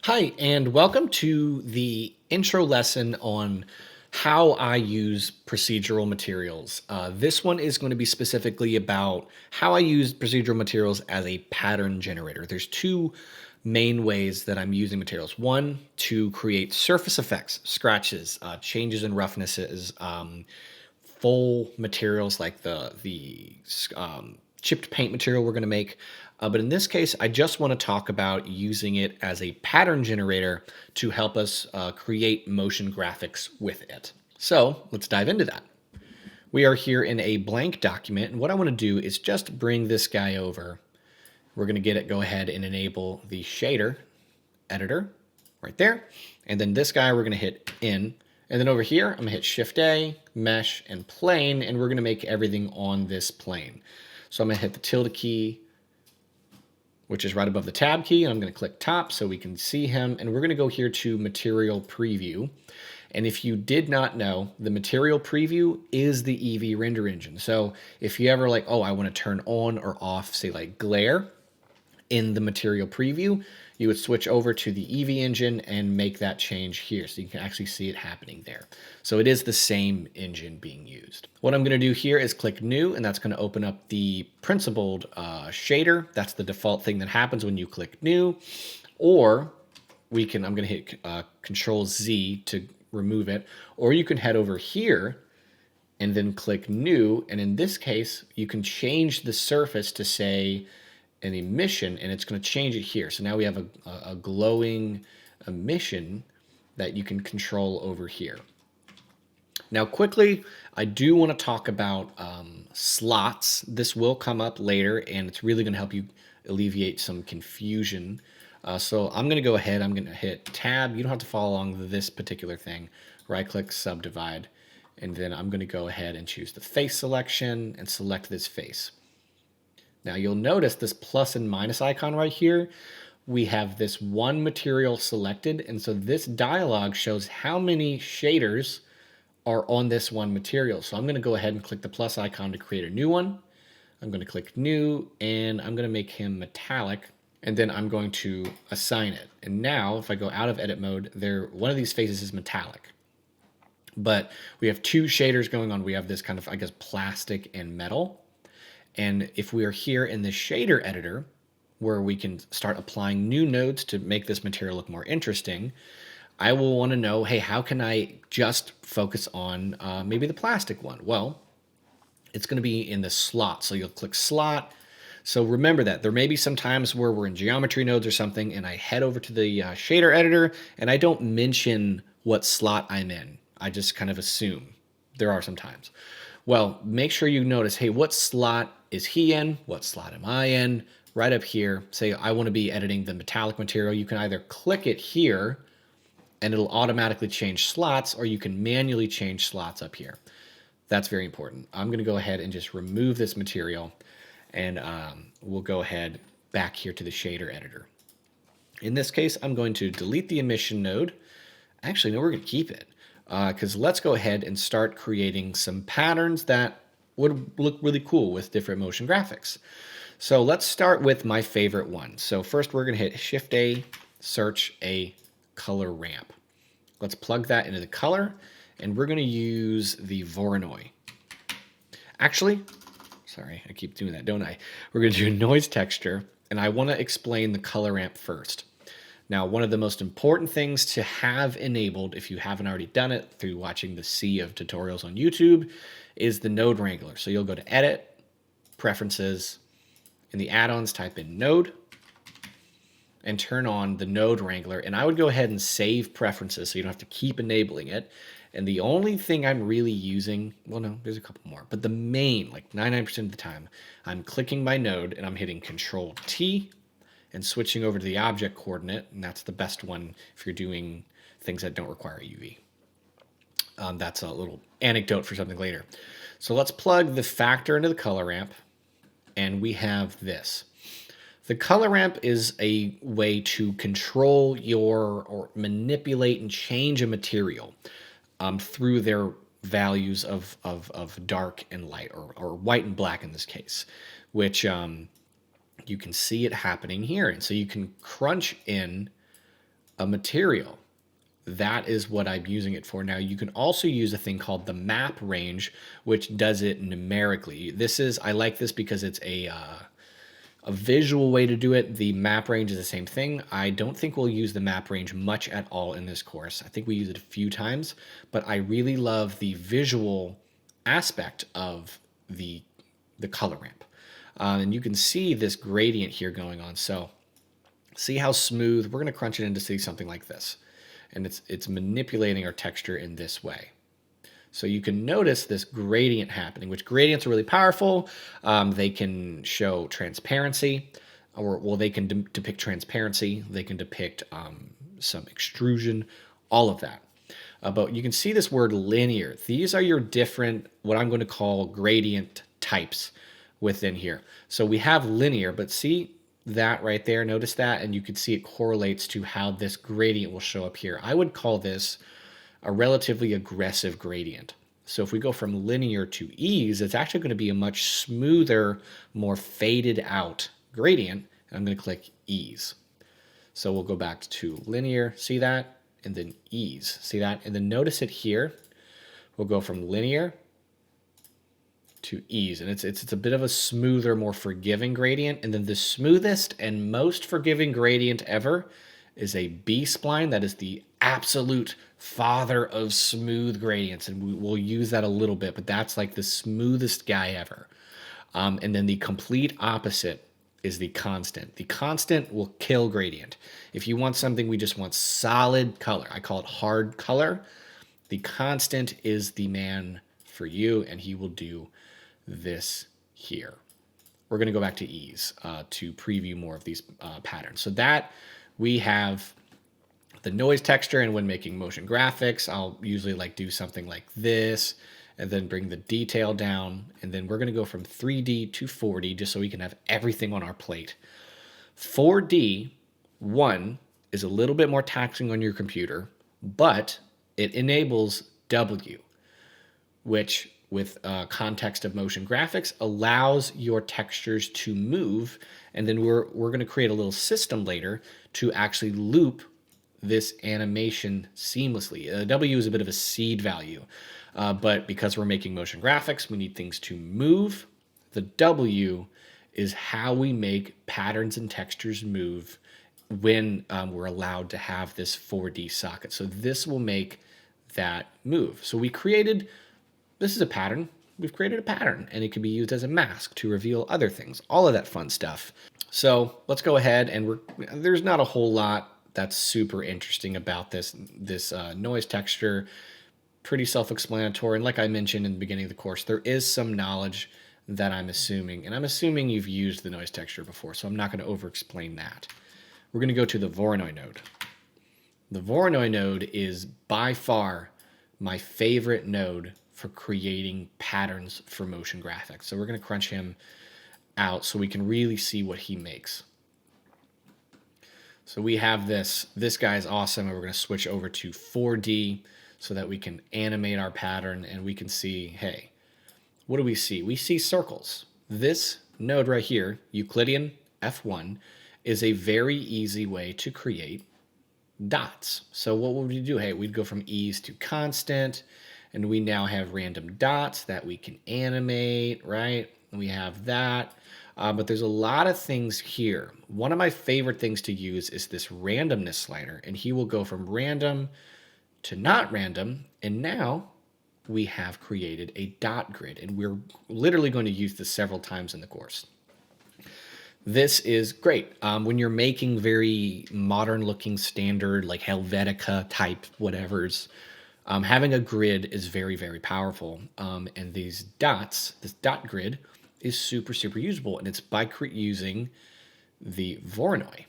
Hi, and welcome to the intro lesson on how I use procedural materials. This one is going to be specifically about how I use procedural materials as a pattern generator. There's two main ways that I'm using materials. One, to create surface effects, scratches, changes in roughnesses, full materials like the chipped paint material we're going to make. But in this case, I just want to talk about using it as a pattern generator to help us create motion graphics with it. So let's dive into that. We are here in a blank document, and what I want to do is just bring this guy over. We're going to go ahead and enable the shader editor right there. And then this guy, we're going to hit in. And then over here, I'm going to hit Shift A, Mesh, and Plane, and we're going to make everything on this plane. So I'm going to hit the tilde key, which is right above the tab key, and I'm going to click top so we can see him. And we're going to go here to Material Preview. And if you did not know, the Material Preview is the Eevee render engine. So if you ever like, oh, I want to turn on or off, say like glare in the Material Preview, you would switch over to the Eevee engine and make that change here so you can actually see it happening there. So it is the same engine being used. What I'm going to do here is click New, and that's going to open up the principled shader. That's the default thing that happens when you click New. Or I'm going to hit Control Z to remove it. Or you can head over here and then click New. And in this case, you can change the surface to say an emission, and it's going to change it here. So now we have a glowing emission that you can control over here. Now quickly, I do want to talk about slots. This will come up later, and it's really going to help you alleviate some confusion. So I'm going to go ahead, I'm going to hit tab. You don't have to follow along with this particular thing. Right click, subdivide, and then I'm going to go ahead and choose the face selection and select this face. Now you'll notice this plus and minus icon right here. We have this one material selected, and so this dialog shows how many shaders are on this one material. So I'm going to go ahead and click the plus icon to create a new one. I'm going to click new, and I'm going to make him metallic, and then I'm going to assign it. And now if I go out of edit mode, one of these faces is metallic. But we have two shaders going on. We have this kind of, I guess, plastic and metal. And if we are here in the shader editor, where we can start applying new nodes to make this material look more interesting, I will want to know, hey, how can I just focus on maybe the plastic one? Well, it's going to be in the slot. So you'll click slot. So remember that there may be some times where we're in geometry nodes or something, and I head over to the shader editor, and I don't mention what slot I'm in. I just kind of assume. There are some times. Well, make sure you notice, hey, what slot is he in? What slot am I in? Right up here, say I want to be editing the metallic material. You can either click it here and it'll automatically change slots, or you can manually change slots up here. That's very important. I'm going to go ahead and just remove this material, and we'll go ahead back here to the shader editor. In this case, I'm going to delete the emission node. Actually, no, we're going to keep it. Because let's go ahead and start creating some patterns that would look really cool with different motion graphics. So let's start with my favorite one. So first we're going to hit Shift A, search a color ramp. Let's plug that into the color, and we're going to use the Voronoi. Actually, sorry, I keep doing that, don't I? We're going to do noise texture, and I want to explain the color ramp first. Now, one of the most important things to have enabled, if you haven't already done it through watching the sea of tutorials on YouTube, is the Node Wrangler. So you'll go to Edit, Preferences, in the add-ons type in Node, and turn on the Node Wrangler. And I would go ahead and save preferences so you don't have to keep enabling it. And the only thing I'm really using, well, no, there's a couple more, but the main, like 99% of the time, I'm clicking my node and I'm hitting Control T and switching over to the object coordinate, and that's the best one if you're doing things that don't require UV. That's a little anecdote for something later. So let's plug the factor into the color ramp, and we have this. The color ramp is a way to control or manipulate and change a material through their values of dark and light, or white and black in this case, which you can see it happening here. And so you can crunch in a material. That is what I'm using it for. Now, you can also use a thing called the map range, which does it numerically. I like this because it's a visual way to do it. The map range is the same thing. I don't think we'll use the map range much at all in this course. I think we use it a few times, but I really love the visual aspect of the color ramp. And you can see this gradient here going on. So see how smooth, we're gonna crunch it in to see something like this. And it's manipulating our texture in this way. So you can notice this gradient happening, which gradients are really powerful. They can show transparency, or well, they can depict transparency. They can depict some extrusion, all of that. But you can see this word linear. These are your different, what I'm going to call gradient types within here. So we have linear, but see that right there, notice that, and you can see it correlates to how this gradient will show up here. I would call this a relatively aggressive gradient. So if we go from linear to ease, it's actually going to be a much smoother, more faded out gradient. And I'm going to click ease. So we'll go back to linear, see that, and then ease, see that, and then notice it here. We'll go from linear to ease, and it's a bit of a smoother, more forgiving gradient. And then the smoothest and most forgiving gradient ever is a B-spline. That is the absolute father of smooth gradients, and we'll use that a little bit, but that's like the smoothest guy ever. And then the complete opposite is the constant. The constant will kill gradient. If you want something, we just want solid color. I call it hard color. The constant is the man for you, and he will do this here. We're going to go back to ease to preview more of these patterns. So that we have the noise texture, and when making motion graphics, I'll usually like do something like this and then bring the detail down. And then we're going to go from 3D to 4D just so we can have everything on our plate. 4D, one, is a little bit more taxing on your computer, but it enables W, which with context of motion graphics allows your textures to move. And then we're going to create a little system later to actually loop this animation seamlessly. W is a bit of a seed value, but because we're making motion graphics, we need things to move. The W is how we make patterns and textures move when we're allowed to have this 4D socket. So this will make that move. So this is a pattern. We've created a pattern, and it can be used as a mask to reveal other things, all of that fun stuff. So let's go ahead, and there's not a whole lot that's super interesting about this noise texture. Pretty self-explanatory. And like I mentioned in the beginning of the course, there is some knowledge that I'm assuming, and I'm assuming you've used the noise texture before, so I'm not going to over-explain that. We're going to go to the Voronoi node. The Voronoi node is by far my favorite node for creating patterns for motion graphics. So we're going to crunch him out so we can really see what he makes. So we have this guy's awesome, and we're going to switch over to 4D so that we can animate our pattern, and we can see, hey, what do we see? We see circles. This node right here, Euclidean F1, is a very easy way to create dots. So what would we do? Hey, we'd go from ease to constant, and we now have random dots that we can animate, right? And we have that. But there's a lot of things here. One of my favorite things to use is this randomness slider, and he will go from random to not random. And now we have created a dot grid, and we're literally going to use this several times in the course. This is great. When you're making very modern looking standard, like Helvetica type whatevers, having a grid is very, very powerful. And these dots, this dot grid is super, super usable. And it's by using the Voronoi.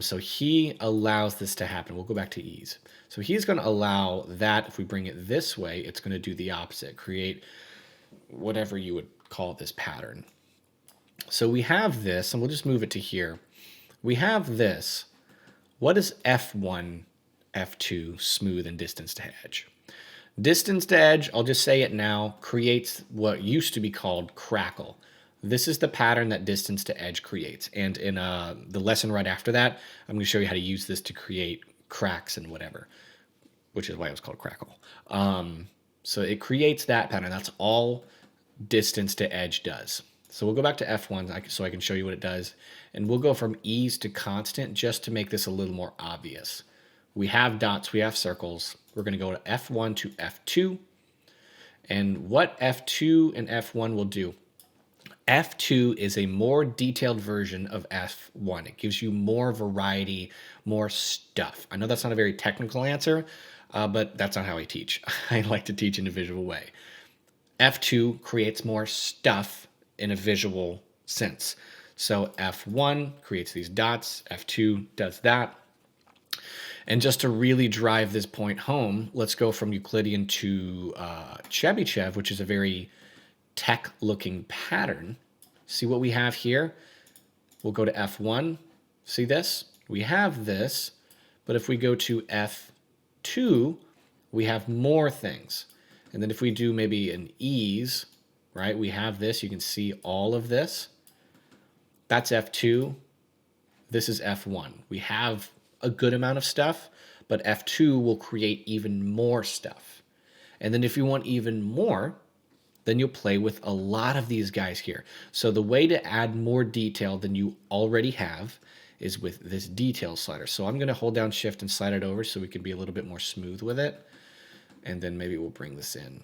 So he allows this to happen. We'll go back to ease. So he's going to allow that. If we bring it this way, it's going to do the opposite, create whatever you would call this pattern. So we have this, and we'll just move it to here. We have this. What is F1, F2, smooth, and distance to edge? Distance to edge, I'll just say it now, creates what used to be called crackle. This is the pattern that distance to edge creates. And in the lesson right after that, I'm going to show you how to use this to create cracks and whatever, which is why it was called crackle. So it creates that pattern. That's all distance to edge does. So we'll go back to F1 so I can show you what it does. And we'll go from ease to constant just to make this a little more obvious. We have dots, we have circles. We're going to go to F1 to F2. And what F2 and F1 will do, F2 is a more detailed version of F1. It gives you more variety, more stuff. I know that's not a very technical answer, but that's not how I teach. I like to teach in a visual way. F2 creates more stuff in a visual sense. So F1 creates these dots, F2 does that. And just to really drive this point home, let's go from Euclidean to Chebyshev, which is a very tech-looking pattern. See what we have here? We'll go to F1. See this? We have this, but if we go to F2, we have more things. And then if we do maybe an ease, right, we have this. You can see all of this. That's F2. This is F1. We have a good amount of stuff, but F2 will create even more stuff. And then if you want even more, then you'll play with a lot of these guys here. So the way to add more detail than you already have is with this detail slider. So I'm going to hold down shift and slide it over so we can be a little bit more smooth with it. And then maybe we'll bring this in.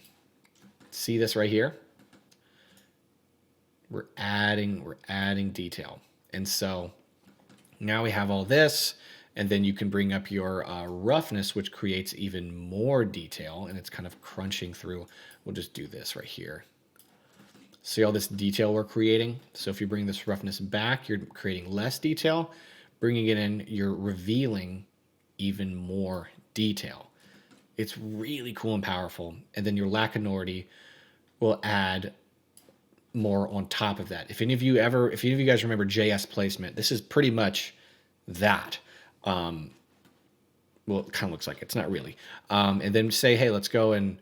See this right here? We're adding detail. And so now we have all this, and then you can bring up your roughness, which creates even more detail, and it's kind of crunching through. We'll just do this right here. See all this detail we're creating? So if you bring this roughness back, you're creating less detail. Bringing it in, you're revealing even more detail. It's really cool and powerful. And then your Lacunority will add more on top of that. If any of you guys remember JS placement, this is pretty much that. Well, it kind of looks like it's not really. And then say, hey, let's go and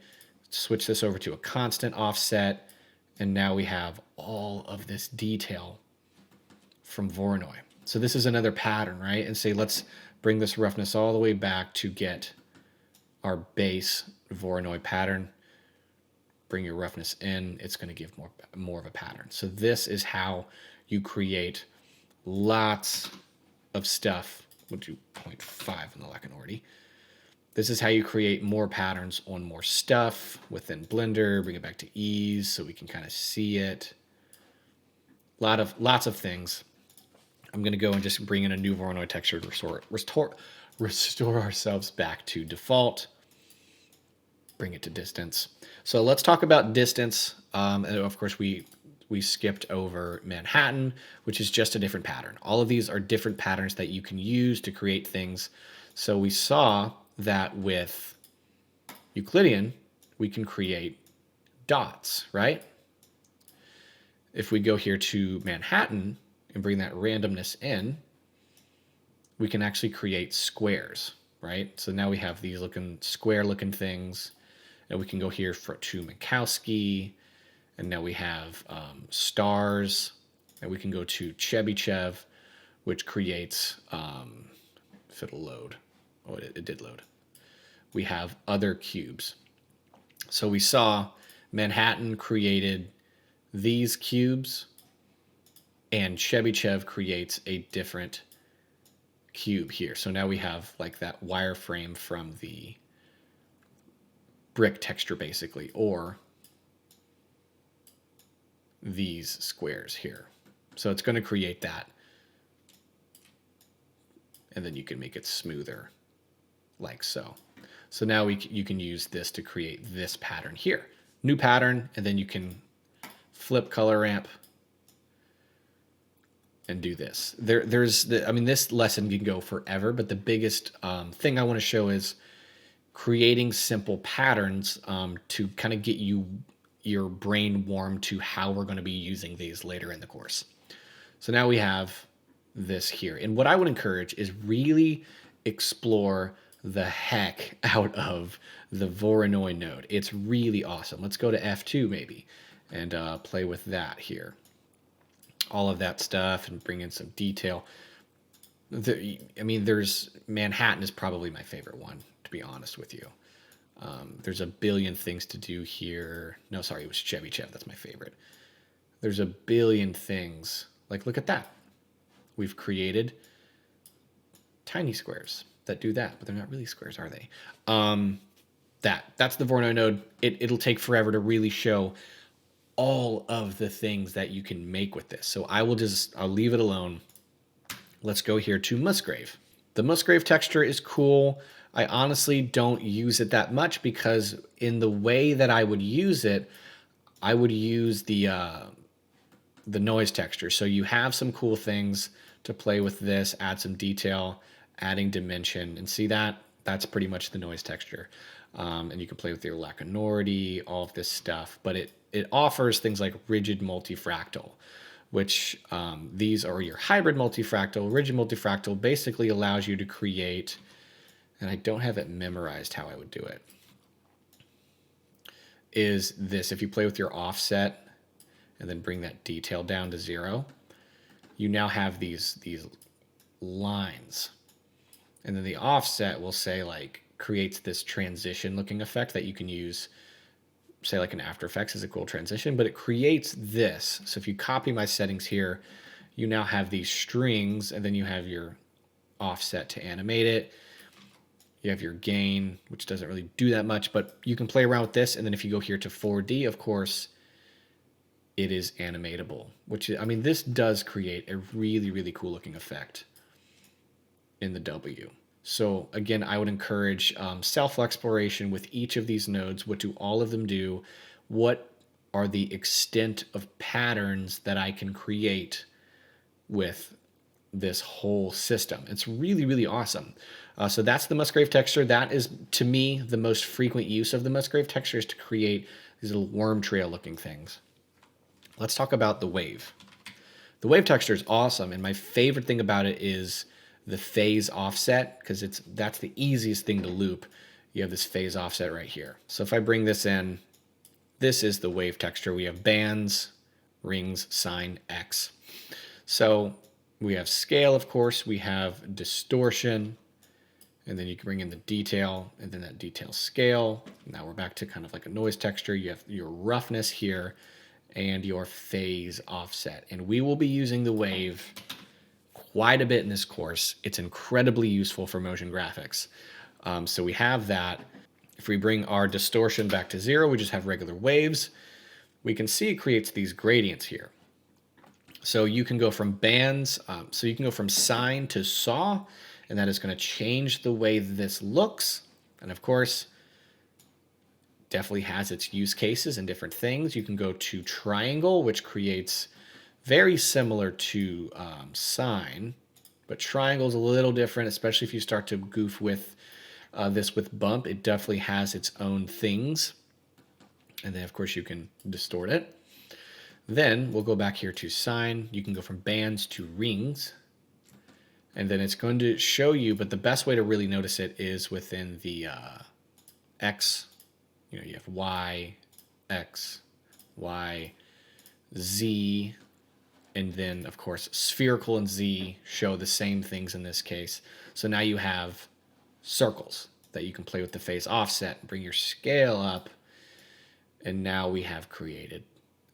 switch this over to a constant offset. And now we have all of this detail from Voronoi. So this is another pattern, right? And say, let's bring this roughness all the way back to get our base Voronoi pattern. Bring your roughness in. It's going to give more of a pattern. So this is how you create lots of stuff. We'll do 0.5 in the Lacunority. This is how you create more patterns on more stuff within Blender. Bring it back to ease so we can kind of see it. Lots of things. I'm going to go and just bring in a new Voronoi texture to restore ourselves back to default. Bring it to distance. So let's talk about distance. And of course, we skipped over Manhattan, which is just a different pattern. All of these are different patterns that you can use to create things. So we saw that with Euclidean, we can create dots, right? If we go here to Manhattan and bring that randomness in, we can actually create squares, right? So now we have these square looking things. And we can go here to Minkowski, and now we have stars, and we can go to Chebyshev, which creates, if it'll load, oh, it did load. We have other cubes. So we saw Manhattan created these cubes, and Chebyshev creates a different cube here. So now we have like that wireframe from the brick texture basically, or these squares here. So it's going to create that. And then you can make it smoother like so. So now you can use this to create this pattern here. New pattern, and then you can flip color ramp and do this. This lesson can go forever, but the biggest thing I want to show is creating simple patterns to kind of get your brain warm to how we're going to be using these later in the course. So now we have this here. And what I would encourage is really explore the heck out of the Voronoi node. It's really awesome. Let's go to F2 maybe and play with that here. All of that stuff and bring in some detail. I mean, there's Manhattan is probably my favorite one, to be honest with you. There's a billion things to do here. No, sorry, it was Chevy Chev. That's my favorite. There's a billion things. Like, look at that. We've created tiny squares that do that, but they're not really squares, are they? That's the Voronoi node. It'll take forever to really show all of the things that you can make with this. So I'll leave it alone. Let's go here to Musgrave. The Musgrave texture is cool. I honestly don't use it that much because in the way that I would use it, I would use the noise texture. So you have some cool things to play with this, add some detail, adding dimension, and see that? That's pretty much the noise texture. And you can play with your Lacunority, all of this stuff, but it offers things like rigid multifractal, which these are your hybrid multifractal. Rigid multifractal basically allows you to create, and I don't have it memorized how I would do it, is this. If you play with your offset and then bring that detail down to 0, you now have these lines. And then the offset will say like creates this transition looking effect that you can use, say like in After Effects as a cool transition, but it creates this. So if you copy my settings here, you now have these strings, and then you have your offset to animate it. You have your gain, which doesn't really do that much, but you can play around with this. And then if you go here to 4D, of course, it is animatable, which, I mean, this does create a really, really cool looking effect in the W. So again, I would encourage self-exploration with each of these nodes. What do all of them do? What are the extent of patterns that I can create with this whole system? It's really, really awesome. So that's the Musgrave texture. That is, to me, the most frequent use of the Musgrave texture is to create these little worm trail looking things. Let's talk about the wave. The wave texture is awesome, and my favorite thing about it is the phase offset, because that's the easiest thing to loop. You have this phase offset right here. So if I bring this in, this is the wave texture. We have bands, rings, sine, X. So we have scale, of course. We have distortion, and then you can bring in the detail, and then that detail scale. Now we're back to kind of like a noise texture. You have your roughness here and your phase offset. And we will be using the wave quite a bit in this course. It's incredibly useful for motion graphics. So we have that. If we bring our distortion back to 0, we just have regular waves. We can see it creates these gradients here. So you can go from bands, so you can go from sine to saw, and that is going to change the way this looks. And of course, definitely has its use cases and different things. You can go to triangle, which creates very similar to sine, but triangle is a little different, especially if you start to goof with this with bump. It definitely has its own things. And then, of course, you can distort it. Then we'll go back here to sine. You can go from bands to rings. And then it's going to show you, but the best way to really notice it is within the X. You know, you have Y, X, Y, Z, and then, of course, spherical and Z show the same things in this case. So now you have circles that you can play with the phase offset and bring your scale up. And now we have created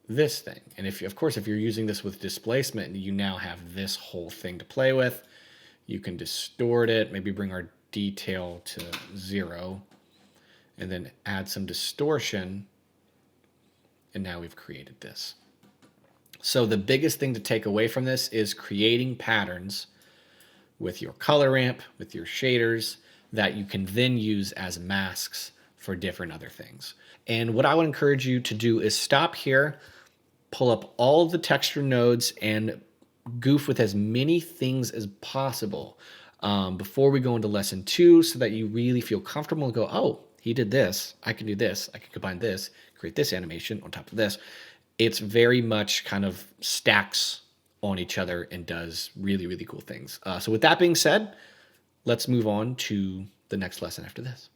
this thing. And if, of course, if you're using this with displacement, you now have this whole thing to play with. You can distort it, maybe bring our detail to 0, and then add some distortion. And now we've created this. So the biggest thing to take away from this is creating patterns with your color ramp, with your shaders, that you can then use as masks for different other things. And what I would encourage you to do is stop here, pull up all of the texture nodes, and goof with as many things as possible before we go into lesson 2, so that you really feel comfortable and go, oh, he did this, I can do this, I can combine this, create this animation on top of this. It's very much kind of stacks on each other and does really, really cool things. So with that being said, let's move on to the next lesson after this.